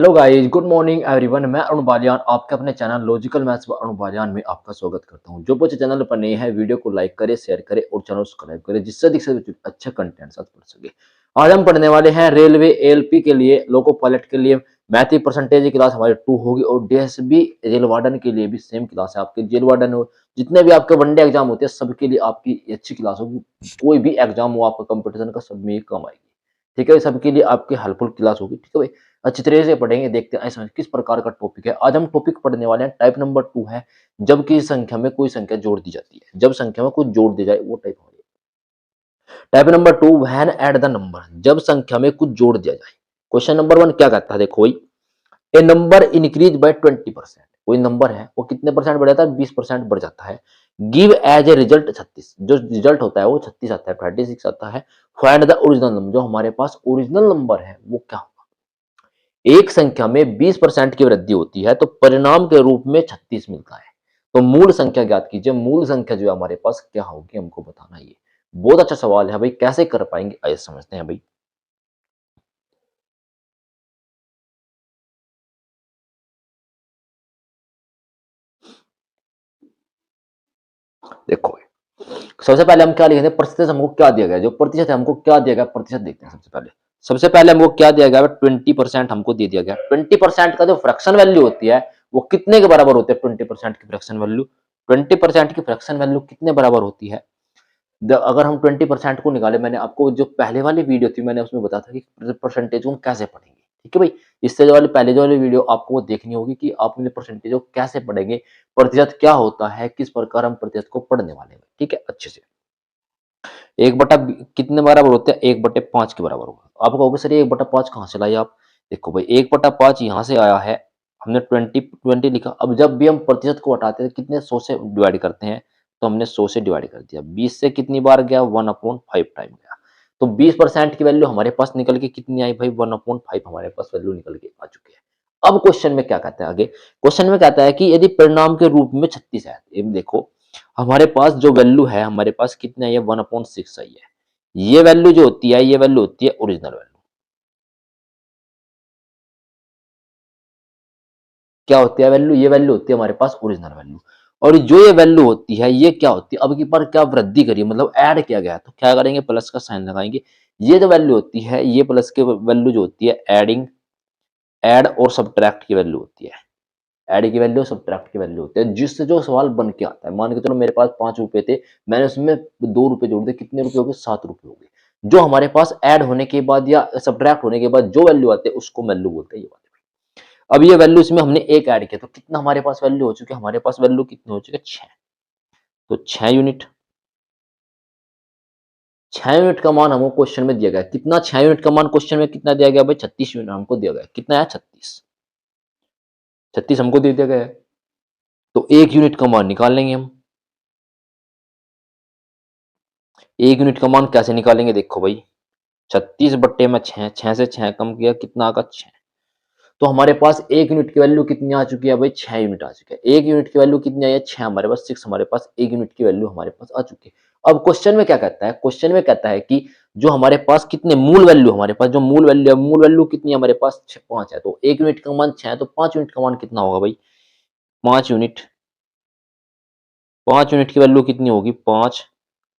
Hello guys, good morning everyone. मैं अरुण बालियान आपके अपने चैनल लॉजिकल मैथ्स व अरुण बालियान में आपका स्वागत करता हूं। जो बच्चे चैनल पर नए हैं, वीडियो को लाइक करें, शेयर करें और चैनल सब्सक्राइब करें, जिससे अधिक से अधिक अच्छा कंटेंट साथ पढ़ सके। आज हम पढ़ने वाले हैं रेलवे एएलपी के लिए, लोको पायलट के लिए मैथ की परसेंटेज की क्लास हमारी 2 होगी और डीएसबी जेल वार्डन के लिए भी सेम क्लास है। आपके जेल वार्डन हो, जितने भी आपके वनडे एग्जाम होते हैं, सबके लिए आपकी अच्छी क्लास होगी। कोई भी एग्जाम हो आपका कंपटीशन का, सब में ये काम आएगी। ठीक है, सबके लिए आपकी हेल्पफुल क्लास होगी। ठीक है भाई, अच्छी तरह से पढ़ेंगे। देखते हैं ऐसा किस प्रकार का टॉपिक है। आज हम टॉपिक पढ़ने वाले हैं, टाइप नंबर 2 है, जब किसी संख्या में कोई संख्या जोड़ दी जाती है। जब संख्या में कुछ जोड़ दी जाए वो टाइप हो गया। Type number 2, when add the number, जब संख्या में कुछ जोड़ दिया जाए। क्वेश्चन नंबर 1 क्या कहता है, देखो भाई, ए नंबर इंक्रीज बाय 20%। कोई नंबर है वो कितने परसेंट बढ़ जाता है, 20% बढ़ जाता है। गिव एज ए रिजल्ट 36, जो रिजल्ट होता है वो 36 आता है, 36 आता है। फाइंड द ओरिजिनल नंबर, जो हमारे पास ओरिजिनल नंबर है वो क्या होगा। एक संख्या में 20% की वृद्धि होती है तो परिणाम के रूप में 36 मिलता है। तो मूल संख्या ज्ञात कीजिए। मूल संख्या जो है हमारे पास क्या होगी, हमको बताना। ये बहुत अच्छा सवाल है भाई, कैसे कर पाएंगे आइए समझते हैं भाई। देखो, सबसे पहले हम क्या लिखेंगे, प्रतिशत हमको क्या दिया गया, जो प्रतिशत है हमको क्या दिया गया, प्रतिशत देखते हैं। सबसे पहले हमको क्या दिया गया, 20% हमको दे दिया गया। 20% का जो फ्रैक्शन वैल्यू होती है वो कितने के बराबर होती है। 20% की फ्रैक्शन वैल्यू, 20% की फ्रैक्शन वैल्यू कितने बराबर होती है। अगर हम 20% को निकाले, मैंने आपको जो पहले वाली वीडियो थी मैंने उसमें बताया था कि परसेंटेज को हम कैसे पढ़ेंगे। ठीक है भाई, इससे जो वाली पहले जो वाली वीडियो आपको वो देखनी होगी कि आप परसेंटेज को कैसे पढ़ेंगे, प्रतिशत क्या होता है, किस प्रकार हम प्रतिशत को पढ़ने वाले हैं। ठीक है, अच्छे से। एक बटा कितने बराबर होते हैं, 1/5 के बराबर होगा। आप कहोगे सर 1/5 कहाँ से लाए आप। देखो भाई, 1/5 यहाँ से आया है, हमने 20 लिखा। अब जब भी हम प्रतिशत को हटाते हैं कितने 100 से डिवाइड करते हैं, तो हमने 100 से डिवाइड कर दिया। 20 से कितनी बार गया, 1/5 टाइम गया। तो 20% की वैल्यू हमारे पास निकल के कितनी आई भाई, 1/5 हमारे पास वैल्यू निकल के आ चुकी है। अब क्वेश्चन में क्या कहता है आगे, क्वेश्चन में कहता है कि यदि परिणाम के रूप में 36 है। ये देखो, हमारे पास जो वैल्यू है, हमारे पास कितना है, 1/6 आई है। ये वैल्यू जो होती है, ये वैल्यू होती है ओरिजिनल वैल्यू। क्या होती है वैल्यू, ये वैल्यू होती है हमारे पास ओरिजिनल वैल्यू। और जो ये वैल्यू होती है ये क्या होती है, अब की बार क्या वृद्धि करिए, मतलब ऐड किया गया है, तो क्या करेंगे, प्लस का साइन लगाएंगे। ये जो वैल्यू होती है, ये प्लस के वैल्यू जो होती है, एडिंग, ऐड और सब्ट्रैक्ट की वैल्यू होती है। ऐड की वैल्यू, सब्ट्रैक्ट की वैल्यू होती है, जिससे जो सवाल बन के आता है। मान के चलो मेरे पास 5 रुपए थे, मैंने उसमें 2 रुपए जोड़ दिए, कितने रुपए हो गए, 7 रुपए हो गए। जो हमारे पास ऐड होने के बाद या सब्ट्रैक्ट होने के बाद जो वैल्यू आते हैं उसको वैल्यू बोलते हैं, ये वाले। अब ये वैल्यू इसमें हमने एक ऐड किया तो कितना हमारे पास वैल्यू हो चुकी है, हमारे पास वैल्यू कितनी हो चुकी है, 6। तो 6 यूनिट, 6 यूनिट का मान हमको क्वेश्चन में दिया गया है। कितना, 6 यूनिट का मान क्वेश्चन में कितना दिया गया भाई, 36 यूनिट हमको दिया गया है। कितना है, 36। 36 हमको दे दिया गया है। तो 1 यूनिट का मान निकाल लेंगे हम। 1 यूनिट का मान कैसे निकालेंगे, देखो भाई, 36 बट्टे में 6, 6 से 6 कम किया, कितना आगा, 6। तो हमारे पास 1 यूनिट की वैल्यू कितनी आ चुकी है भाई, 6 यूनिट आ चुकी है। 1 यूनिट की वैल्यू कितनी आई है, 6, हमारे पास 6, हमारे पास 1 यूनिट की वैल्यू हमारे पास आ चुकी है। अब क्वेश्चन में क्या कहता है, क्वेश्चन में कहता है कि जो हमारे पास कितने मूल वैल्यू, हमारे पास जो मूल वैल्यू है, मूल वैल्यू कितनी है हमारे पास, 5 है। तो 1 यूनिट का मान 6 है, तो 5 यूनिट का मान कितना होगा भाई, 5 यूनिट। 5 यूनिट की वैल्यू कितनी होगी, 5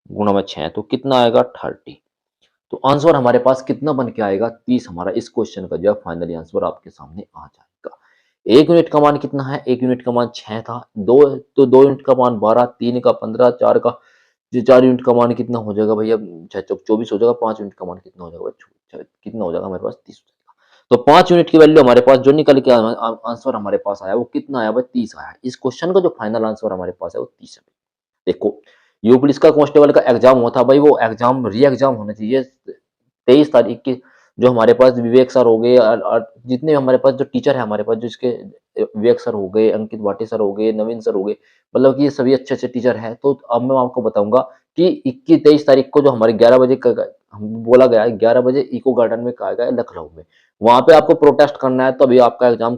गुणा में 6, तो कितना आएगा, 30। तो आंसर हमारे पास कितना बन के आएगा, 30। हमारा इस क्वेश्चन का जो है फाइनली आंसर आपके सामने आ जाएगा। 1 यूनिट का मान कितना है, 1 यूनिट का मान 6 था। 2, तो 2 यूनिट का मान 12, 3 का 15, 4 का, जो 4 यूनिट का मान कितना हो जाएगा भैया, 6 चौक 24 हो जाएगा। 5 यूनिट का मान कितना हो जाएगा भाई, कितना हो जाएगा हमारे पास, 30 हो जाएगा। तो 5 यूनिट की वैल्यू हमारे पास जो निकल के आंसर हमारे पास आया वो कितना आया भाई, 30 आया। इस क्वेश्चन का जो फाइनल आंसर हमारे पास है वो 30 है। देखो, यूपी पुलिस का कांस्टेबल का एग्जाम हुआ था भाई, वो एग्जाम री एग्जाम होना चाहिए 23 तारीख की। जो हमारे पास विवेक सर हो गए और जितने हमारे पास जो टीचर है हमारे पास, जो इसके विवेक सर हो गए, अंकित भाटी सर हो गए, नवीन सर हो गए, मतलब कि ये सभी अच्छे अच्छे टीचर हैं। तो अब मैं आपको बताऊंगा कि 21-23 तारीख को जो हमारे 11 बजे हम बोला गया है, 11 बजे इको गार्डन में कहा गया है लखनऊ में, वहां पे आपको प्रोटेस्ट करना है, तभी आपका एग्जाम,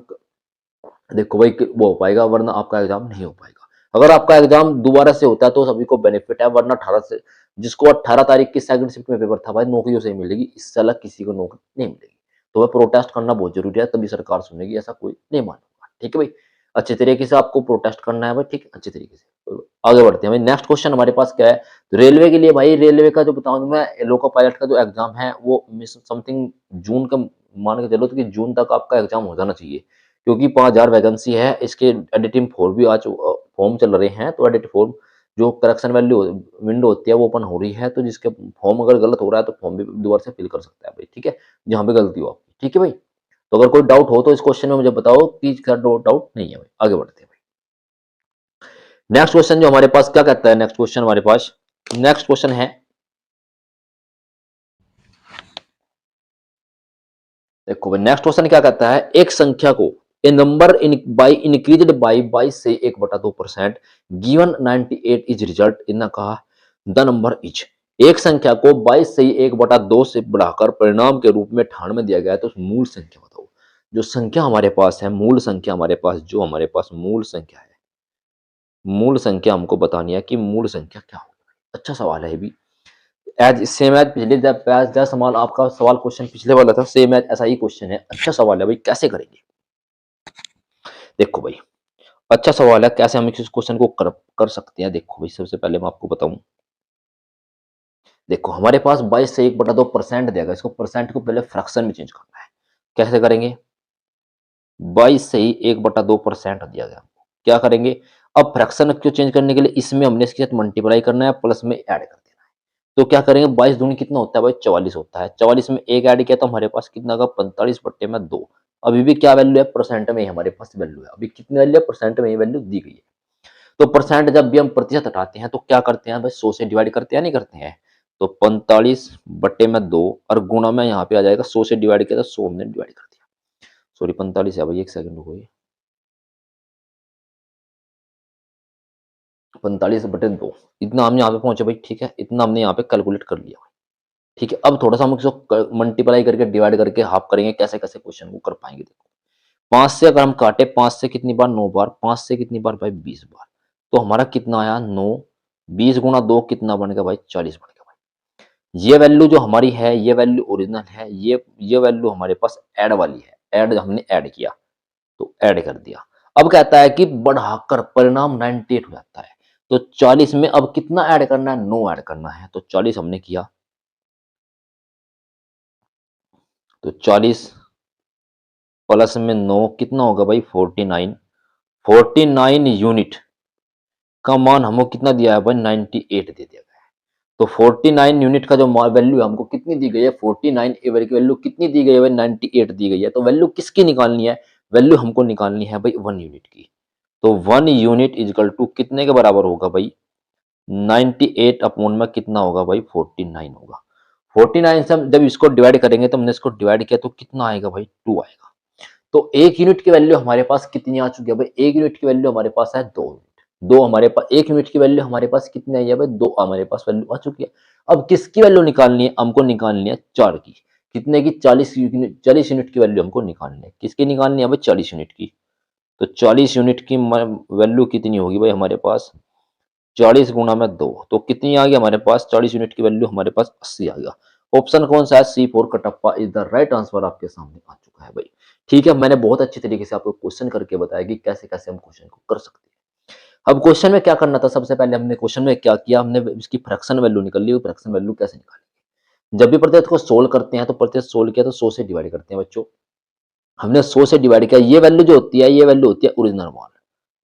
देखो भाई, वो हो पाएगा, वरना आपका एग्जाम नहीं हो पाएगा। अगर आपका एग्जाम दोबारा से होता है तो सभी को बेनिफिट है, वरना 18 से, जिसको 18 तारीख की सेकंड शिफ्ट में पेपर था भाई, नौकरियों से मिलेगी, इससे अलग किसी को नौकरी नहीं मिलेगी। तो वह प्रोटेस्ट करना बहुत जरूरी है, तभी सरकार सुनेगी, ऐसा कोई नहीं मानूंगा। ठीक है भाई, अच्छे तरीके से आपको प्रोटेस्ट करना है भाई, ठीक है, अच्छे तरीके से। तो आगे बढ़ते हैं भाई, नेक्स्ट क्वेश्चन हमारे पास क्या है, तो रेलवे के लिए भाई, रेलवे का जो बताऊं मैं, लोको पायलट का जो एग्जाम है वो समथिंग जून का, मान के चलो तो कि जून तक आपका एग्जाम हो जाना चाहिए, क्योंकि 5,000 वैकेंसी है। इसके एडिटिंग फॉर्म भी आज फॉर्म चल रहे हैं, तो एडिट फॉर्म जो करेक्शन वैल्यू विंडो होती है वो ओपन हो रही है, तो जिसके फॉर्म अगर गलत हो रहा है तो फॉर्म भी दोबारा से फिल कर सकता है भाई, ठीक है, जहाँ पे गलती हो आपकी। ठीक है भाई, तो अगर कोई डाउट हो तो इस क्वेश्चन में मुझे बताओ, कि क्या डाउट नहीं है भाई। आगे बढ़ते हैं भाई, नेक्स्ट क्वेश्चन जो हमारे पास क्या कहता है, नेक्स्ट क्वेश्चन हमारे पास, नेक्स्ट क्वेश्चन है, देखो भाई नेक्स्ट क्वेश्चन क्या कहता है, एक संख्या को a number in by increased by 22 से 1/2% गिवन 98 इज रिजल्ट इन कहा द नंबर इज। एक संख्या को 22 से 1/2 से बढ़ाकर परिणाम के रूप में 98 दिया गया है, तो उस मूल संख्या बताओ। जो संख्या हमारे पास है, मूल संख्या हमारे पास, जो हमारे पास मूल संख्या है, मूल संख्या हमको बतानी है कि मूल संख्या क्या होगी। अच्छा सवाल है ये भी, एज सेम एज पिछले जैसा सवाल आपका सवाल क्वेश्चन पिछले वाला था, सेम एज ऐसा ही क्वेश्चन है। अच्छा सवाल है भाई, कैसे करेंगे, देखो भाई, अच्छा सवाल है, कैसे हम इस क्वेश्चन को कर सकते हैं। देखो भाई, सबसे पहले मैं आपको बताऊं, देखो हमारे पास 22 से 1/2% देगा, इसको परसेंट को पहले फ्रैक्शन में चेंज करना है। कैसे करेंगे, 22 से ही 1/2% दिया गया, क्या करेंगे, अब फ्रैक्शन को चेंज करने के लिए इसमें हमने इसके साथ मल्टीप्लाई करना है, प्लस में ऐड कर देना है। तो क्या करेंगे, 22 दूनी कितना होता है भाई, 44 होता है। 44 में एक ऐड किया तो हमारे पास कितना का 45/2। अभी भी क्या वैल्यू है, परसेंट में ही हमारे पास वैल्यू है, अभी कितनी वैल्यू है, परसेंट में ही वैल्यू दी गई है। तो परसेंट जब भी हम प्रतिशत हटाते हैं तो क्या करते हैं भाई, 100 से डिवाइड करते हैं, नहीं करते हैं। तो 45/2 और गुणा में यहाँ पे आ जाएगा, 100 से डिवाइड किया तो 100 हमने डिवाइड कर दिया, सॉरी 45 है भाई, एक सेकंड रुको, 45/2 इतना हम यहाँ पे पहुंचे भाई, ठीक है, इतना हमने यहाँ पे कैलकुलेट कर लिया भाई। ठीक है, अब थोड़ा सा हम इसको मल्टीप्लाई करके डिवाइड करके हाफ करेंगे, कैसे कैसे क्वेश्चन को कर पाएंगे। देखो 5 से अगर हम काटे, 5 से कितनी बार, 9 बार, 5 से कितनी बार भाई, 20 बार। तो हमारा कितना आया, 9, 20 गुणा 2 कितना बन गया भाई, 40 बन गया भाई। ये वैल्यू जो हमारी है, ये वैल्यू ओरिजिनल है, ये वैल्यू हमारे पास ऐड वाली है, ऐड हमने ऐड किया, तो ऐड कर दिया। अब कहता है कि बढ़ाकर परिणाम 98 हो जाता है, तो 40 में अब कितना ऐड करना है, 9 ऐड करना है। तो 40 हमने किया, तो 40 प्लस में 9 कितना होगा भाई, 49। 49 यूनिट का मान हमको कितना दिया है भाई, 98 दे दिया गया है। तो 49 यूनिट का जो वैल्यू है हमको कितनी दी गई है, 49 एवर की वैल्यू कितनी दी गई है भाई, 98 दी गई है। तो वैल्यू किसकी निकालनी है, वैल्यू हमको निकालनी है भाई 1 यूनिट की। तो 1 यूनिट इजकल टू कितने के बराबर होगा भाई, 98 अपॉन में कितना होगा भाई, 49 होगा। 49 से हम जब इसको डिवाइड करेंगे, तो हमने इसको डिवाइड किया तो कितना आएगा भाई, 2 आएगा। तो 1 यूनिट की वैल्यू हमारे पास कितनी आ चुकी है भाई, 1 यूनिट की वैल्यू हमारे पास है 2 यूनिट। 2 हमारे पास 1 यूनिट की वैल्यू हमारे पास कितनी आई है भाई, 2 हमारे पास वैल्यू आ चुकी है। अब किसकी वैल्यू निकालनी है, हमको निकालनी है 4 की, कितने की, 40 यूनिट की वैल्यू हमको निकालनी है। किसकी निकालनी है भाई, 40 यूनिट की। तो 40 यूनिट की वैल्यू कितनी होगी भाई हमारे पास, 40 गुणा में 2, तो कितनी आ गई हमारे पास, 40 यूनिट की वैल्यू हमारे पास 80 आ गया। ऑप्शन कौन सा है, C4 Kattappa is the right answer आपके सामने आ चुका है भाई। ठीक है, मैंने बहुत अच्छी तरीके से आपको क्वेश्चन करके बताया कि कैसे कैसे हम क्वेश्चन को कर सकते हैं। अब क्वेश्चन में क्या करना था, सबसे पहले हमने क्वेश्चन में क्या किया, हमने इसकी फ्रैक्शन वैल्यू निकाल ली। फ्रैक्शन वैल्यू कैसे निकालेंगे, जब भी प्रत्येक को सोल्व करते हैं तो प्रत्येक सोल्व किया तो 100 से डिवाइड करते हैं बच्चों। हमने 100 से डिवाइड किया, ये वैल्यू जो होती है, ये वैल्यू होती है ओरिजिनल मान,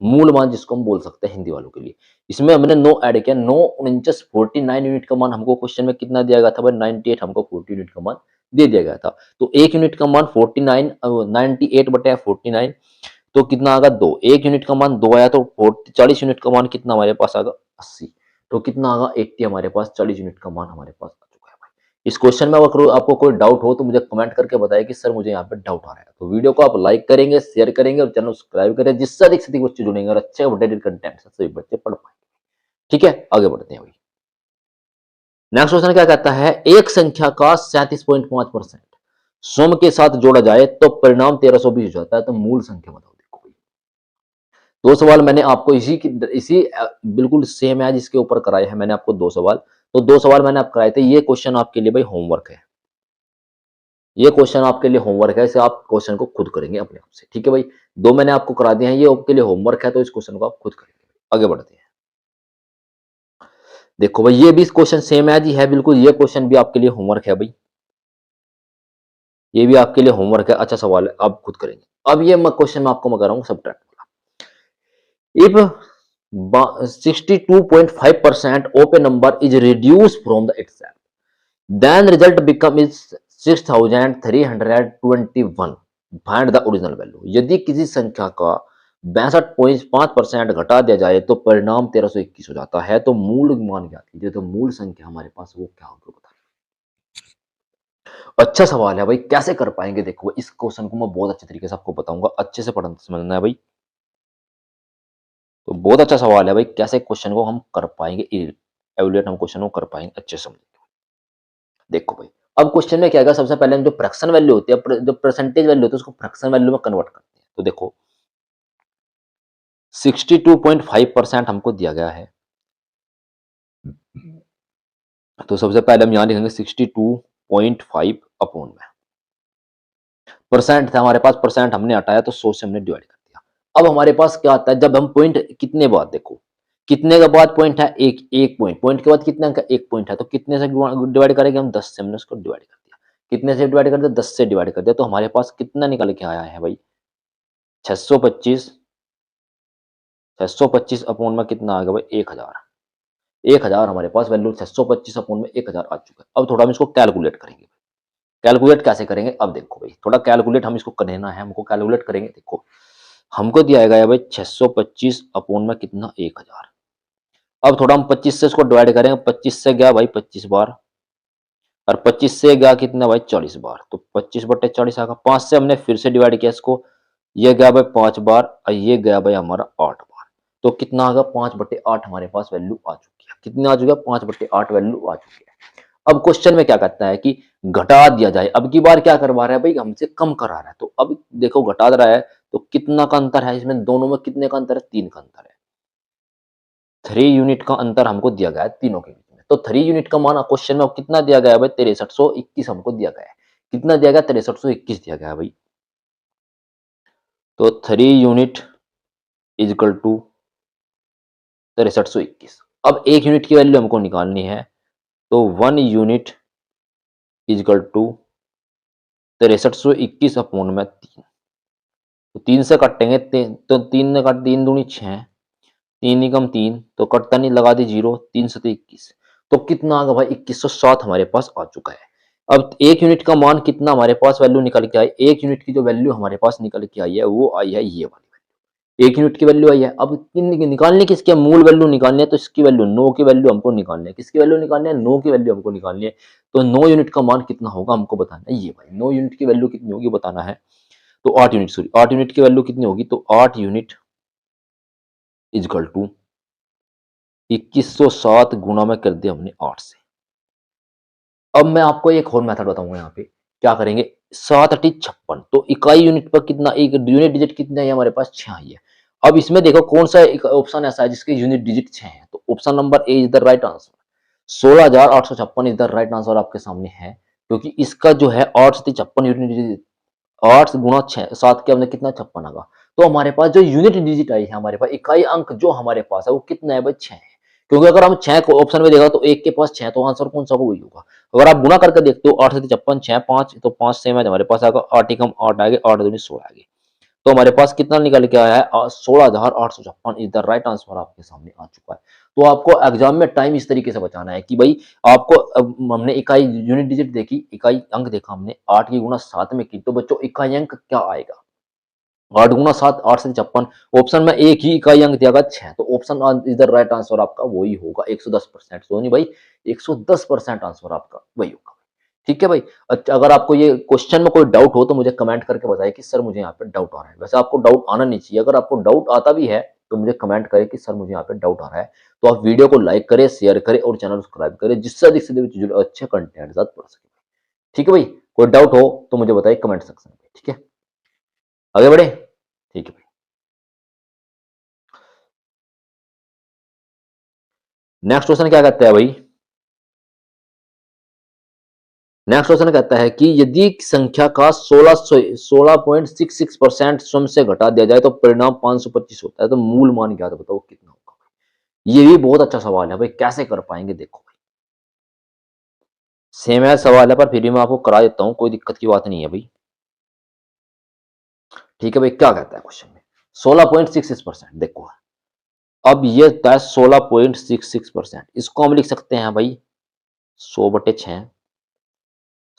मूल मान जिसको हम बोल सकते हैं हिंदी वालों के लिए। इसमें हमने 9 ऐड किया, 9 49 49 यूनिट का मान हमको क्वेश्चन में कितना दिया गया था भाई, 98 हमको 40 यूनिट का मान दे दिया गया था। तो 1 यूनिट का मान 49 98 बटे 49, तो कितना आएगा 2। 1 यूनिट का मान 2 आया, तो 40 यूनिट का मान कितना हमारे पास आएगा, 80। तो कितना आएगा 80 हमारे पास, 40 यूनिट का मान हमारे पास आ चुका है भाई। इस क्वेश्चन में अगर आपको कोई डाउट हो तो मुझे कमेंट करके बताइए कि सर मुझे यहाँ पे डाउट आ रहा है। तो वीडियो को आप लाइक करेंगे, शेयर करेंगे और चैनल सब्सक्राइब करें, जिससे अधिक से अधिक बच्चे जुड़ेंगे और अच्छे अपडेटेड कंटेंट से सभी बच्चे पढ़ पाएंगे। ठीक है, आगे बढ़ते हैं भाई। नेक्स्ट क्वेश्चन क्या कहता है, एक संख्या का 37.5% सम के साथ जोड़ा जाए तो परिणाम 1320 हो जाता है, तो मूल संख्या बताओ। देखो भाई, दो सवाल मैंने आपको इसी बिल्कुल सेम है जिसके ऊपर कराए हैं मैंने आपको 2 सवाल। तो 2 सवाल मैंने आप कराए थे, ये क्वेश्चन आपके लिए भाई होमवर्क है। ये क्वेश्चन आपके लिए होमवर्क है, इसे आप क्वेश्चन को खुद करेंगे अपने आप से, ठीक है भाई। दो मैंने आपको करा दिए हैं, ये आपके लिए होमवर्क है, तो इस क्वेश्चन को आप खुद करेंगे। आगे बढ़ते हैं। देखो भाई, ये भी क्वेश्चन सेम है जी, है बिल्कुल, ये क्वेश्चन भी आपके लिए होमवर्क है भाई, ये भी आपके लिए होमवर्क है। अच्छा सवाल है, आप खुद करेंगे। अब ये मैं क्वेश्चन मैं आपको मैं कर रहा हूँ सब्ट्रैक्ट वाला। If 62.5% of a number is reduced from the itself, then result become is 6321, find the original value. यदि किसी संख्या का 62.5% घटा दिया जाए तो परिणाम 1321 हो जाता है, तो मूल मान ज्ञात कीजिए। तो मूल संख्या हमारे पास वो क्या होगी बता। अच्छा सवाल है भाई, कैसे कर पाएंगे? देखो इस क्वेश्चन को मैं बहुत अच्छे तरीके से आपको बताऊंगा, अच्छे से पढ़ना समझना है भाई। तो बहुत अच्छा सवाल है भाई, कैसे क्वेश्चन को हम कर पाएंगे, एवुलेट हम क्वेश्चन को कर पाएंगे अच्छे से। देखो भाई, अब क्वेश्चन में क्या है, सबसे पहले हम जो फ्रैक्शन वैल्यू होती है, जो परसेंटेज वैल्यू होती है, उसको फ्रैक्शन वैल्यू में कन्वर्ट करते हैं। तो देखो 62.5% हमको दिया गया है, तो सबसे पहले हम यहां लिखेंगे 62.5 अपॉन में परसेंट था हमारे पास, परसेंट हमने हटाया तो 100 से हमने डिवाइड कर दिया। अब हमारे पास क्या आता है, जब हम पॉइंट कितने बाद, देखो कितने के बाद पॉइंट है, एक एक पॉइंट, पॉइंट के बाद कितने अंक, एक पॉइंट है, तो कितने से डिवाइड करेंगे हम, 10 से हमने उसको डिवाइड कर दिया। कितने से डिवाइड कर दिया, 10 से डिवाइड कर दिया। तो हमारे पास कितना निकल के आया है भाई, 625। 625 अपॉन में कितना आ गया भाई, 1000। 1000 हमारे पास वैल्यू, 625 अपॉन में 1000 आ चुका है। अब थोड़ा हम इसको कैलकुलेट करेंगे। कैलकुलेट कैसे करेंगे, अब देखो भाई, थोड़ा कैलकुलेट हम इसको करना है, हमको कैलकुलेट करेंगे। देखो हमको दिया गया है भाई 625 अपॉन में कितना, 1000। अब थोड़ा हम 25 से इसको डिवाइड करेंगे। 25 से गया भाई 25 बार, और 25 से गया कितना भाई, 40 बार। तो 25/40 आएगा। 5 से हमने फिर से डिवाइड किया इसको, ये गया भाई 5 बार, और ये गया भाई हमारा 8 बार। तो कितना आ गया, 5/8 हमारे पास वैल्यू आ चुकी है। कितना आ चुका है, 5/8 वैल्यू आ चुकी है। अब क्वेश्चन में क्या कहता है कि घटा दिया जाए। अब की बार क्या करवा रहा है भाई, हमसे कम करा रहा है। तो अब देखो घटा रहा है, तो कितना का अंतर है इसमें, दोनों में कितने का अंतर है, 3 का अंतर है। 3 यूनिट का अंतर हमको दिया गया है तीनों के बीच में। तो 3 यूनिट का मान क्वेश्चन में कितना दिया गया है भाई, 6321 हमको दिया गया है। कितना दिया गया, 6321 दिया गया है भाई। तो 3 यूनिट इज इक्वल टू 6321। अब एक यूनिट की वैल्यू हमको निकालनी है, तो 1 unit is equal to 6321 upon में 3। तो 3 से काटेंगे, तो 3 ने काट, 3 दूनी 6, 3 एकम 3, तो कटता नहीं, लगा दी 0, 3 से तो 21। तो कितना आ गया भाई, 2107 हमारे पास आ चुका है। अब एक यूनिट का मान कितना हमारे पास वैल्यू निकल के आई, एक यूनिट की जो वैल्यू हमारे पास निकल के आई है वो आई है ये वाली वैल्यू, एक यूनिट की वैल्यू आई है। अब निकालने की, इसके मूल वैल्यू निकालनी है, तो इसकी वैल्यू 9 की वैल्यू हमको निकालनी है। किसकी वैल्यू निकालनी है, 9 की वैल्यू हमको निकालनी है। तो 9 यूनिट का मान कितना होगा हमको बताना है, ये भाई 9 यूनिट की वैल्यू कितनी होगी बताना है। तो 8 यूनिट, सॉरी 8 यूनिट की वैल्यू कितनी होगी, तो 8 यूनिट इज इक्वल टू 2107 गुणा में कर दिया हमने 8 से। अब मैं आपको एक और मेथड बताऊंगा, यहाँ पे क्या करेंगे, 7×8 = 56। तो इकाई यूनिट पर कितना, एक यूनिट डिजिट कितना है हमारे पास, 6 ही है। अब इसमें देखो कौन सा ऑप्शन ऐसा है जिसके यूनिट डिजिट 6 है, तो option number A is the right answer. 16856 is the right answer आपके सामने है, क्योंकि इसका जो है 8×56 यूनिट डिजिट, 8 गुणा 6, 7 के हमने कितना, 56 आएगा। तो हमारे पास जो यूनिट डिजिट आई है, हमारे पास इकाई अंक जो हमारे पास है वो कितना है भाई, 6 है। क्योंकि अगर हम 6 को ऑप्शन में देखा तो एक के पास 6, तो आंसर कौन सा होगा, वही होगा। अगर आप गुना करके देखते हो, 8 से 56, 6, 5, तो 5 से में हमारे पास आएगा 8 एकम 8 आएगा, 8 दूनी 16 आएगी। तो हमारे पास कितना निकल के आया है, 16,856 इज द राइट आंसर आपके सामने आ चुका है। तो आपको एग्जाम में टाइम इस तरीके से बचाना है कि भाई आपको, हमने इकाई यूनिट डिजिट देखी, इकाई अंक देखा हमने, 8 की गुणा 7 में की, तो बच्चों इकाई अंक क्या आएगा, 8 गुणा 7, 8 से 56। ऑप्शन में एक ही इकाई अंक दिया गया 6, तो option is the right answer आपका वही होगा, 110%। सोनी भाई 110% आंसर आपका वही होगा। ठीक है भाई। अच्छा, अगर आपको ये क्वेश्चन में कोई डाउट हो तो मुझे कमेंट करके बताइए कि सर मुझे यहाँ पे डाउट आ रहा है। वैसे आपको डाउट आना नहीं चाहिए, अगर आपको डाउट आता भी है तो मुझे कमेंट करें कि सर मुझे यहाँ पे डाउट आ रहा है। तो आप वीडियो को लाइक करें, शेयर करें और चैनल सब्सक्राइब करें, जिससे अधिक से अधिक जो अच्छे कंटेंट साथ पढ़ सके। ठीक है भाई, कोई डाउट हो तो मुझे बताइए कमेंट सेक्शन में। ठीक है, आगे बढ़े। ठीक है भाई, नेक्स्ट क्वेश्चन क्या कहते हैं भाई, नेक्स्ट क्वेश्चन कहता है कि यदि संख्या का 16.66% स्वयं से घटा दिया जाए तो परिणाम 525 होता है, तो मूल मान क्या था, बताओ कितना होगा। ये भी बहुत अच्छा सवाल है भाई, कैसे कर पाएंगे, देखो भाई सेम है सवाल है, पर फिर भी मैं आपको करा देता हूँ, कोई दिक्कत की बात नहीं है भाई। ठीक है भाई, क्या कहता है क्वेश्चन में, 16.66%, देखो अब ये होता है 16.66%, इसको हम लिख सकते हैं भाई 100/6,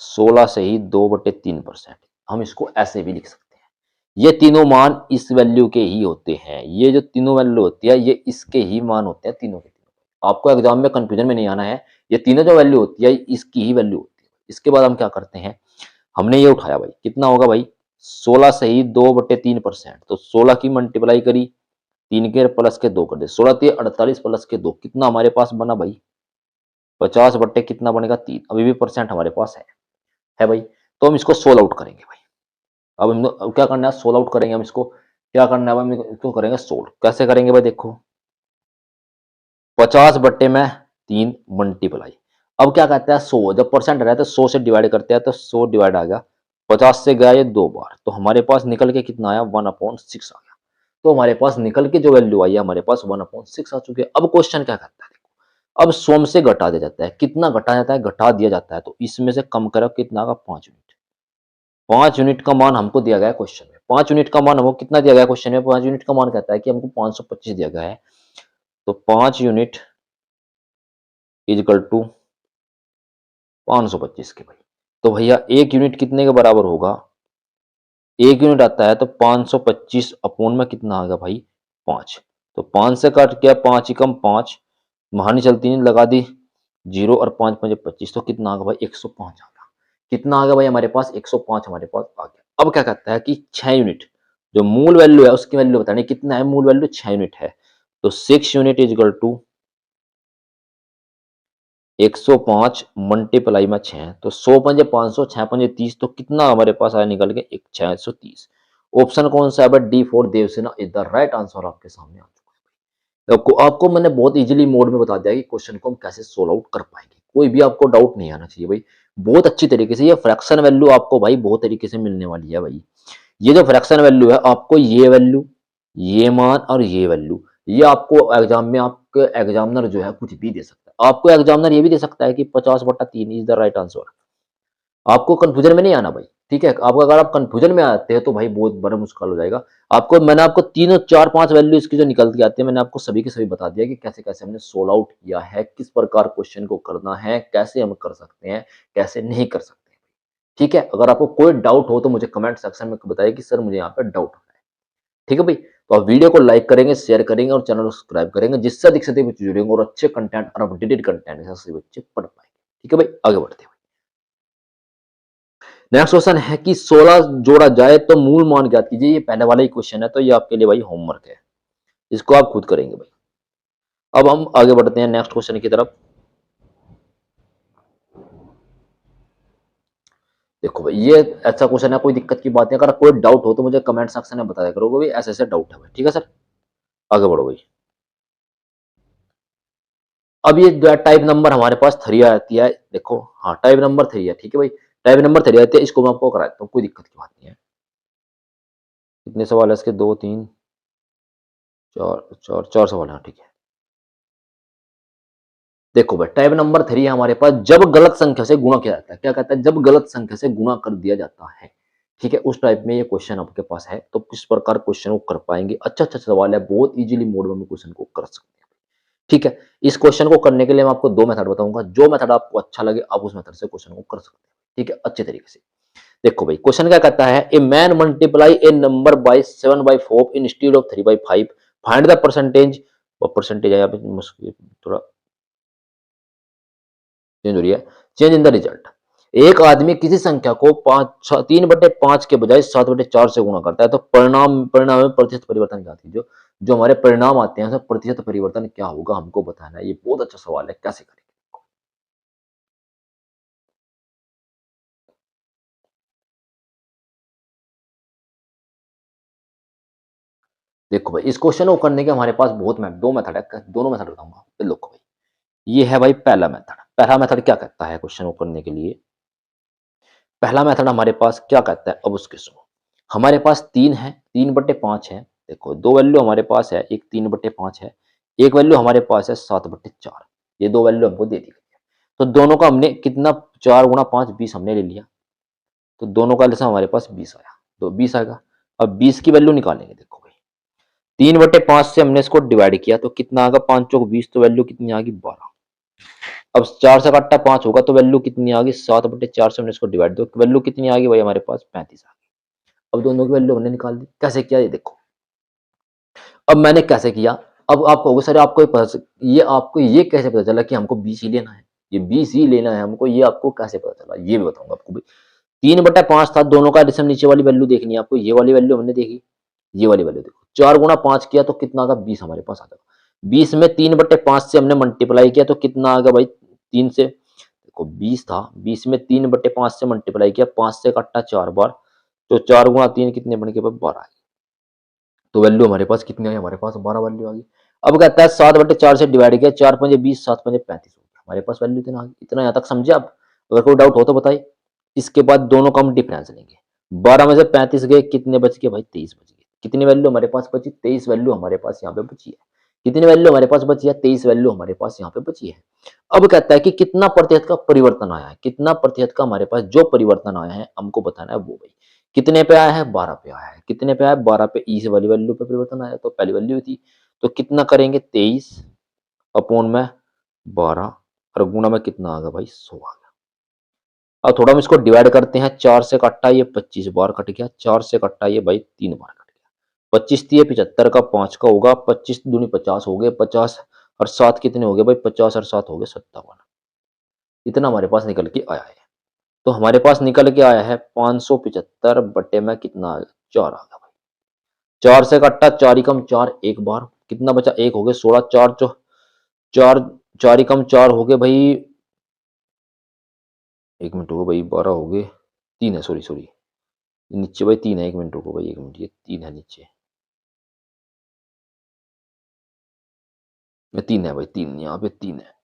16 से ही 2/3%, हम इसको ऐसे भी लिख सकते हैं। ये तीनों मान इस वैल्यू के ही होते हैं, ये जो तीनों वैल्यू होती है ये इसके ही मान होते हैं, तीनों के तीनों। आपको एग्जाम में कंफ्यूजन में नहीं आना है, ये तीनों जो वैल्यू होती है इसकी ही वैल्यू होती है। इसके बाद हम क्या करते हैं, हमने ये उठाया भाई, कितना होगा भाई 16 से ही 2/3%, तो 16 की मल्टीप्लाई करी, 3 के प्लस के 2 कर दे, 16 3 48 प्लस के 2, कितना हमारे पास बना भाई 50 बट्टे कितना बनेगा 3, अभी भी परसेंट हमारे पास है भाई। तो हम इसको सोल्व आउट करेंगे भाई। अब क्या करना है, सोल्व आउट करेंगे हम इसको, क्या करना है भाई, हम इसको करेंगे सोल्व। कैसे करेंगे भाई, देखो 50/3 मल्टीप्लाई, अब क्या कहता है 100, जब परसेंट रहता है 100 से डिवाइड करते हैं तो 100 डिवाइड आ गया, 50 से गया ये 2 बार, तो हमारे पास निकल के कितना आया 1/6 आ गया। तो हमारे पास निकल के जो वैल्यू आई है हमारे पास 1/6 आ चुकी है। अब क्वेश्चन क्या कहता है, देखो अब 100 से घटा दिया जाता है, कितना घटा जाता है, घटा दिया जाता है, तो इसमें से कम करो कितना का 5 यूनिट। 5 यूनिट का मान हमको दिया गया है क्वेश्चन में, 5 यूनिट का मान हमको कितना दिया गया है क्वेश्चन में, 5 यूनिट का मान कहता है कि हमको 525 दिया गया है, तो 5 यूनिट इजकल टू 525 के भाई। तो भैया 1 यूनिट कितने के बराबर होगा, 1 यूनिट आता है तो 525 अपॉन में कितना आ गया भाई 5, तो 5 से कट गया 5 ही कम 5, महानी चलती नहीं लगा दी 0 और 5 5 25, तो कितना आ गया भाई 105 आ गया। कितना आ गया भाई हमारे पास 105 हमारे पास आ गया। अब क्या कहता है कि 6 यूनिट जो मूल वैल्यू है उसकी वैल्यू बतानी, कितना है मूल वैल्यू 6 यूनिट है, तो 6 यूनिट इजकल टू 105 मल्टीप्लाई में 6, तो 100 पंजे 500, 6 पंजे 30, तो कितना हमारे पास आया निकल के 630। ऑप्शन कौन सा है, D for Devasena is the right answer आपके सामने आ चुका है। आपको मैंने बहुत इजीली मोड में बता दिया कि क्वेश्चन को हम कैसे सोल्व आउट कर पाएंगे, कोई भी आपको डाउट नहीं आना चाहिए भाई। बहुत अच्छी तरीके से ये फ्रैक्शन वैल्यू आपको भाई बहुत तरीके से मिलने वाली है भाई। ये जो फ्रैक्शन वैल्यू है आपको ये वैल्यू, ये मान और ये वैल्यू, ये आपको एग्जाम में आपके एग्जामिनर जो है कुछ भी दे सकता है। आपको एग्जामिनर ये भी दे सकता है कि 50/3 इज द राइट आंसर। आपको कंफ्यूजन में नहीं आना भाई, ठीक है। आपको अगर आप कंफ्यूजन में आते हैं तो भाई बहुत बड़ा मुश्किल हो जाएगा। मैंने आपको तीनों 4 5 वैल्यू इसकी जो निकल के आती है मैंने आपको सभी के सभी बता दिया कि कैसे कैसे हमने सोल्व आउट किया है, किस प्रकार क्वेश्चन को करना है, कैसे हम कर सकते हैं, कैसे नहीं कर सकते। ठीक है, अगर आपको कोई डाउट हो तो मुझे कमेंट सेक्शन में बताइए कि सर मुझे यहाँ पे डाउट है। ठीक है भाई, तो आप वीडियो को लाइक करेंगे, शेयर करेंगे और चैनल को सब्सक्राइब करेंगे, जिससे अधिक से अधिक बच्चे जुड़ेंगे और अच्छे कंटेंट और अपडेटेड कंटेंट से बच्चे पढ़ पाएंगे। ठीक है भाई, आगे बढ़ते हैं। नेक्स्ट क्वेश्चन है कि 16 जोड़ा जाए तो मूल मान ज्ञात कीजिए। ये पहले वाला ही क्वेश्चन है, तो ये आपके लिए भाई होमवर्क है, इसको आप खुद करेंगे भाई। अब हम आगे बढ़ते हैं नेक्स्ट क्वेश्चन की तरफ। देखो भाई ये ऐसा क्वेश्चन है, कोई दिक्कत की बात नहीं, अगर कोई डाउट हो तो मुझे कमेंट सेक्शन में बताया करो भाई, ऐसे ऐसे डाउट है भाई। ठीक है सर, आगे बढ़ो भाई। अब ये टाइप नंबर हमारे पास 3 आती है, देखो हाँ टाइप नंबर 3 है। ठीक है भाई, टाइप नंबर 3 आती है, इसको मैं आपको करा देता हूँ, कोई दिक्कत की बात नहीं है। कितने सवाल है इसके, 2 3 4 4 4 सवाल है, ठीक है। देखो भाई टाइप नंबर 3 है हमारे पास, जब गलत संख्या से गुणा किया जाता है। क्या कहता है, जब गलत संख्या से गुणा कर दिया जाता है। ठीक है, उस टाइप में ये क्वेश्चन आपके पास है, तो किस प्रकार क्वेश्चन को कर पाएंगे। अच्छा अच्छा सवाल है, बहुत इजीली मोड में क्वेश्चन को कर सकते हैं। ठीक है, इस क्वेश्चन को करने के लिए मैं आपको 2 मेथड बताऊंगा, जो मेथड आपको अच्छा लगे आप उस मेथड से क्वेश्चन को कर सकते हैं। ठीक है, अच्छे तरीके से देखो भाई क्वेश्चन क्या कहता है, a man multiply A number by 7/4 instead of 3/5, find the percentage. और परसेंटेज है यहाँ पे मुश्किल थोड़ा चेंज हो रही है, चेंज इन द रिजल्ट। एक आदमी किसी संख्या को 3/5 के बजाय 7/4 से गुणा करता है, तो परिणाम परिणाम में प्रतिशत परिवर्तन क्या थी, जो जो हमारे परिणाम आते हैं उसमें प्रतिशत परिवर्तन क्या होगा हमको बताना है। ये बहुत अच्छा सवाल है, कैसे करेंगे। देखो भाई इस क्वेश्चन को करने के हमारे पास बहुत दो मेथड है, दोनों मेथड बताऊंगा। देखो भाई ये है भाई पहला मेथड। पहला मेथड क्या कहता है क्वेश्चन को करने के लिए, पहला मेथड हमारे पास क्या कहता है, अब उसके सुनो। हमारे पास 3 है, 3/5 है। देखो 2 वैल्यू हमारे पास है, एक 3/5 है, एक वैल्यू हमारे पास है 7/4। ये 2 वैल्यू हमको दे दी गई है। तो दोनों का हमने कितना 4 गुणा 5 20 हमने ले लिया। तो दोनों का लसा हमारे पास 20 आया, तो 20 आएगा। अब 20 की वैल्यू निकालेंगे। देखो भाई 3/5 से हमने इसको डिवाइड किया तो कितना आएगा, 5 चौक 20, तो वैल्यू कितनी आ गई 12। अब 4 से काटा 5 होगा तो वैल्यू कितनी आ गई, 7/4 से हमने इसको डिवाइड दो, वैल्यू कितनी आ गई भाई हमारे पास 35 आ गई। अब दोनों की वैल्यू हमने निकाल दी। कैसे किया ये देखो। अब मैंने कैसे किया, अब आप कहोगे सर आपको आपको ये कैसे पता चला कि हमको 20 ही लेना है, ये 20 ही लेना है हमको, ये आपको कैसे पता चला ये भी बताऊंगा आपको भाई। 3/5 था, दोनों का एडिशन, नीचे वाली वैल्यू देखनी है आपको। ये वाली वैल्यू हमने देखी, ये वाली वैल्यू देखो। 4 गुणा 5 किया तो कितना आएगा, 20 हमारे पास आ जाएगा। 20 में 3/5 से हमने मल्टीप्लाई किया तो कितना आ गया भाई, 3 से। देखो 20 था, 20 में 3/5 से मल्टीप्लाई किया, 5 से काटा 4 बार, तो 4 गुणा 3 कितने बन गए भाई, 12। तो वैल्यू हमारे पास कितनी आई, हमारे पास 12 वैल्यू आ गई। अब कहता है 7/4 से डिवाइड किया, 4 पंजे 20, 7 पंजे 35 हो गया हमारे पास वैल्यू इतना आ गई। इतना यहाँ तक समझे आप? अगर कोई डाउट हो तो बताइए। इसके बाद दोनों का हम डिफरेंस लेंगे। 12 में से 35 गए, कितने बच गए भाई, 23 बच गए। कितनी वैल्यू हमारे पास बची, 23 वैल्यू हमारे पास यहाँ पे बची है। कितनी वैल्यू हमारे पास बची है, 23 वैल्यू हमारे पास यहाँ पे बची है। अब कहता है कि कितना प्रतिशत का परिवर्तन आया है, कितना प्रतिशत का हमारे पास जो परिवर्तन आया है हमको बताना है वो भाई। कितने पे आया है, 12 पे आया है। कितने पे आया है, 12 पे। ई से वाली वैल्यू पे परिवर्तन आया, तो पहली वैल्यू थी, तो कितना करेंगे, 23 अपॉन में 12 और गुणा में कितना आ गया भाई, 100 आ गया। अब थोड़ा हम इसको डिवाइड करते हैं। 4 से कटा ये 25 बार कट गया, 4 से कटा ये भाई 3 बार कट गया। 25 दिए 75 का 5 का होगा, 25 दूनी 50 हो गए, 50 और 7 कितने हो गए भाई, 50 और 7 हो गए 57। इतना हमारे पास निकल के आया है। तो हमारे पास निकल के आया है 575 बटे में कितना आ गया, 4 आ गया भाई। 4 से कट्टा 4 ही कम 4, एक बार कितना बचा, एक हो गए 16, 4 4 4 ही कम 4 हो गए भाई, एक मिनट हो गए भाई, 12 हो गए, 3 है, सॉरी सॉरी, नीचे भाई 3 है, एक मिनट रुको भाई, एक मिनट, ये 3 है नीचे, ये 3 है भाई, 3 यहाँ पे 3 है।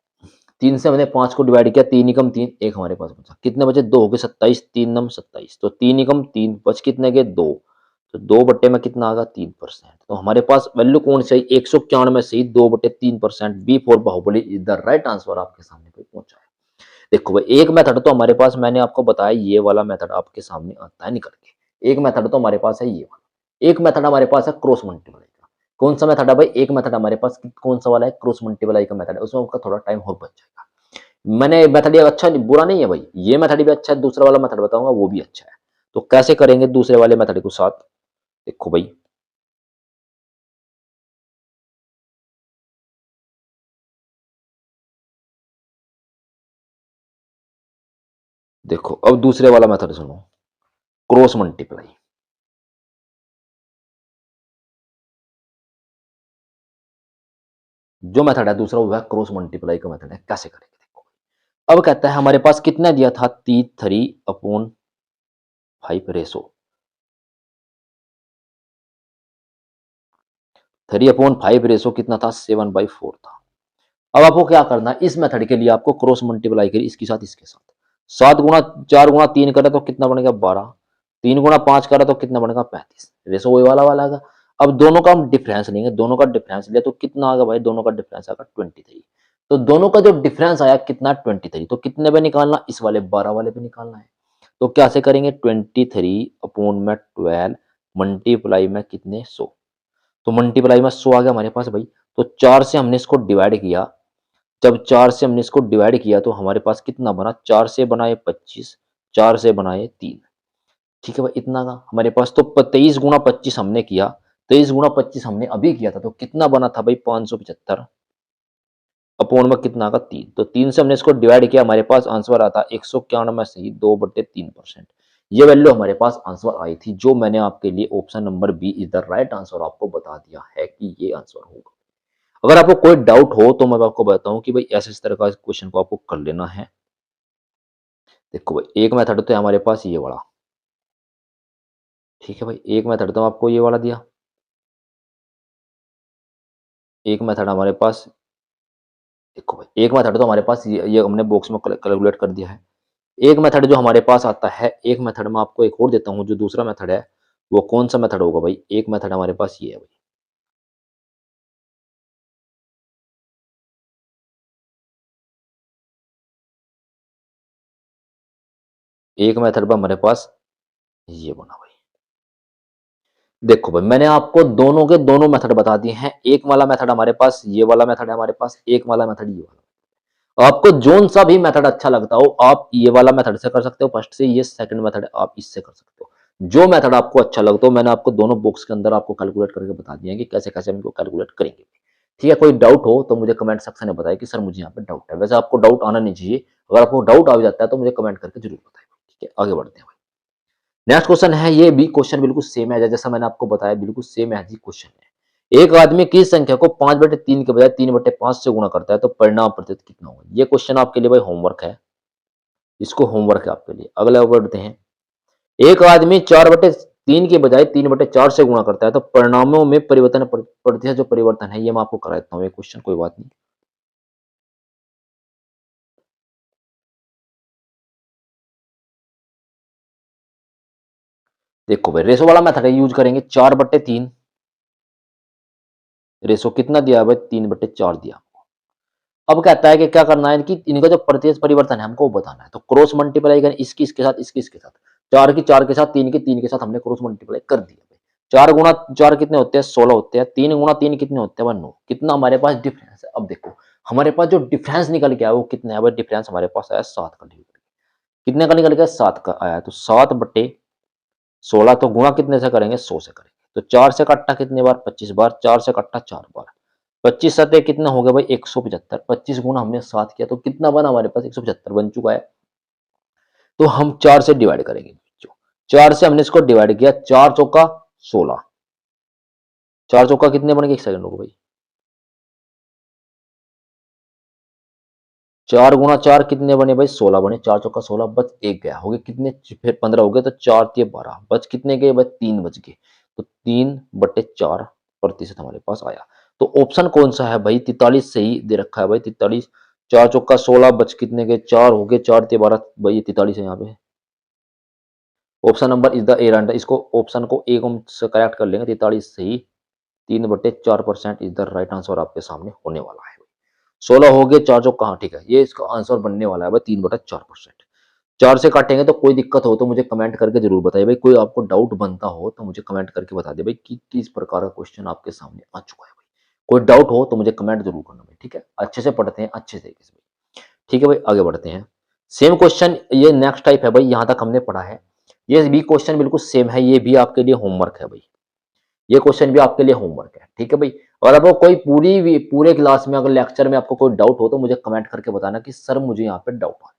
3 से हमने 5 को डिवाइड किया, 3 एकम 3, एक हमारे पास बचा, कितने बचे, 2 हो गए 27, 3 नम 27, तो 3 एकम 3 बच कितने गए, 2। तो 2 बट्टे में कितना आ गया, 3%। तो हमारे पास वैल्यू कौन सी आई, 191 में से ही 2/3%, B for Baahubali is the right answer आपके सामने पे पहुंचा है। देखो भाई एक मेथड तो हमारे पास मैंने आपको बताया, ये वाला मेथड आपके सामने आता है निकल के। एक मेथड तो हमारे पास है ये वाला, एक मेथड हमारे पास है क्रॉस मल्टीप्लाई का। कौन सा मेथड है भाई, एक मेथड हमारे पास कौन सा वाला है, क्रॉस मल्टीप्लाई का मेथड है, उसमें आपका थोड़ा टाइम और बच जाएगा। मैंने मेथड ये अच्छा नहीं, बुरा नहीं है भाई, ये मेथड भी अच्छा है, दूसरा वाला मेथड बताऊंगा वो भी अच्छा है। तो कैसे करेंगे दूसरे वाले मेथड के साथ, देखो भाई। देखो अब दूसरे वाला मेथड सुनो, क्रॉस मल्टीप्लाई। जो मेथड है दूसरा वो है क्रॉस मल्टीप्लाई का मेथड है। कैसे करेंगे देखो। अब कहता है हमारे पास कितना दिया था, 3/5 3/5 कितना था, 7/4 था। अब आपको क्या करना है, इस मेथड के लिए आपको क्रॉस मल्टीप्लाई करिए, इसके साथ इसके साथ। 7 गुणा 4 गुणा 3 करे तो कितना बनेगा, 12। 3 गुणा 5 करे तो कितना बनेगा, 35। रेशो वही वाला वाला आएगा। अब दोनों का हम डिफरेंस लेंगे, दोनों का डिफरेंस लिया तो कितना आएगा भाई, दोनों का डिफरेंस आएगा 23। तो दोनों का जो डिफरेंस आया कितना, 23। तो कितने पे निकालना, इस वाले 12 वाले पे निकालना है। तो कैसे करेंगे, 23/12 मल्टीप्लाई में कितने, 100। तो मल्टीप्लाई में 100 आ गया हमारे पास भाई। तो 4 से हमने इसको डिवाइड किया, जब 4 से हमने इसको डिवाइड किया तो हमारे पास कितना बना, 4 से बनाए 25, 4 से बनाए 3। ठीक है भाई, इतना का हमारे पास। तो 23 गुणा 25 हमने किया, 23 गुणा 25 हमने अभी किया था, तो कितना बना था भाई, 575 अपोन में कितना का 3। तो 3 से हमने इसको डिवाइड किया, हमारे पास आंसर आता 191 में से ही 2/3%। ये वैल्यू हमारे पास आंसर आई थी, जो मैंने आपके लिए option number B is the right answer आपको बता दिया है कि ये आंसर होगा। अगर आपको कोई डाउट हो तो मैं आपको बताऊं कि भाई ऐसे इस तरह का क्वेश्चन को आपको कर लेना है। देखो भाई एक मेथड तो है हमारे पास ये वाला, ठीक है भाई, एक मेथड तो आपको ये वाला दिया, एक मेथड हमारे पास, देखो भाई एक मेथड तो हमारे पास ये हमने बॉक्स में कैलकुलेट कर दिया है। एक मेथड जो हमारे पास आता है, एक मेथड में आपको एक और देता हूँ, जो दूसरा मेथड है वो कौन सा मेथड होगा भाई? एक मेथड हमारे पास ये है भाई। एक मेथड हमारे पास ये बना भाई। देखो भाई, मैंने आपको दोनों के दोनों मेथड बता दिए हैं। एक वाला मेथड हमारे पास, ये वाला मेथड है हमारे पास, एक वाला मेथड ये वाला। आपको जोन सा भी मेथड अच्छा लगता हो, आप ये वाला मेथड से कर सकते हो फर्स्ट से, ये सेकंड मेथड आप इससे कर सकते हो। जो मेथड आपको अच्छा लगता हो, मैंने आपको दोनों बॉक्स के अंदर आपको कैलकुलेट करके बता दिया है कि कैसे कैसे हम इनको कैलकुलेट करेंगे। ठीक है, कोई डाउट हो तो मुझे कमेंट सेक्शन में बताइए कि सर मुझे यहाँ पे डाउट है। वैसे आपको डाउट आना नहीं चाहिए, अगर आपको डाउट आ जाता है तो मुझे कमेंट करके जरूर बताइए। ठीक है, आगे बढ़ते हैं। नेक्स्ट क्वेश्चन है, ये भी क्वेश्चन बिल्कुल सेम है जैसा मैंने आपको बताया, बिल्कुल सेम है जी क्वेश्चन है। एक आदमी किस संख्या को 5/3 के बजाय 3/5 से गुणा करता है तो परिणाम प्रतिशत कितना होगा? ये क्वेश्चन आपके लिए भाई होमवर्क है, इसको होमवर्क है आपके लिए। अगला बढ़ते हैं। एक आदमी 4/3 के बजाय 3/4 से गुणा करता है तो परिणामों में परिवर्तन प्रतिशत जो परिवर्तन है, ये मैं आपको करा देता हूँ ये क्वेश्चन, कोई बात नहीं। देखो भाई, रेशो वाला मेथड यूज करेंगे। 4/3 रेशो कितना दिया है भाई? 3/4 दिया। अब कहता है कि क्या करना है, कि इनका जो प्रतिशत परिवर्तन है हमको वो बताना है। तो क्रॉस मल्टीप्लाई करें, इसकी इसके साथ, इसकी इसके साथ, 4 की 4 के साथ, 3 की 3 के साथ हमने क्रॉस मल्टीप्लाई कर दिया। 4 गुणा 4 कितने होते हैं? 16 होते हैं। 3 गुणा 3 कितने होते हैं? 9। कितना हमारे पास डिफरेंस है? अब देखो हमारे पास जो डिफरेंस निकल के आया वो कितना है भाई? डिफरेंस हमारे पास आया 7 का। कितने का निकल गया? 7 का आया। तो 7/16, तो गुणा कितने से करेंगे? 100 से करेंगे। तो 4 से कट्टा कितने बार? 25 बार। 4 से कट्टा 4 बार। 25 सतह कितना हो गया भाई? 175। 25 गुना हमने 7 किया तो कितना बना हमारे पास? 175 बन चुका है। तो हम 4 से डिवाइड करेंगे। 4 से हमने इसको डिवाइड किया, 4 चौका 16। 4 चौका कितने बन गए? एक सेकंड रुको भाई। 4 गुना 4 कितने बने भाई? 16 बने। 4 चौका 16, बच एक गया, हो गए कितने? फिर 15 हो गए, तो 4 तिये 12, बच कितने गए भाई? 3 बच गए। तो 3/4 प्रतिशत हमारे पास आया। तो ऑप्शन कौन सा है भाई? 43 सही दे रखा है भाई, 43। 4 चौका 16, बच कितने गए? 4 हो गए, 4 तिये 12, भाई ये 43 है यहाँ पे। Option number is the A answer. इसको ऑप्शन को ए को से करेक्ट कर लेंगे, 43 सही। 3/4% इज द राइट आंसर आपके सामने होने वाला है। 16 हो गए, 4 चौक कहाँ? ठीक है, ये इसका आंसर बनने वाला है भाई 3/4%। 4 से काटेंगे तो कोई दिक्कत हो तो मुझे कमेंट करके जरूर बताइए भाई। कोई आपको डाउट बनता हो तो मुझे कमेंट करके बता दे भाई कि किस प्रकार का क्वेश्चन आपके सामने आ चुका है भाई। कोई डाउट हो तो मुझे कमेंट जरूर करना भाई। ठीक है, अच्छे से पढ़ते हैं, अच्छे तरीके से भाई। ठीक है भाई, आगे बढ़ते हैं। सेम क्वेश्चन, ये नेक्स्ट टाइप है भाई, यहाँ तक हमने पढ़ा है। ये भी क्वेश्चन बिल्कुल सेम है, ये भी आपके लिए होमवर्क है भाई। ये क्वेश्चन भी आपके लिए होमवर्क है। ठीक है भाई। और अब कोई पूरे क्लास में अगर लेक्चर में आपको कोई डाउट हो तो मुझे कमेंट करके बताना कि सर मुझे यहाँ पे डाउट आ रहा है।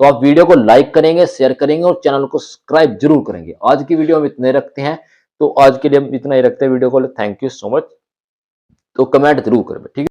तो आप वीडियो को लाइक करेंगे, शेयर करेंगे और चैनल को सब्सक्राइब जरूर करेंगे। आज की वीडियो हम इतने रखते हैं, तो आज के लिए हम इतना ही रखते हैं वीडियो को। Thank you so much. तो कमेंट जरूर करें, ठीक है।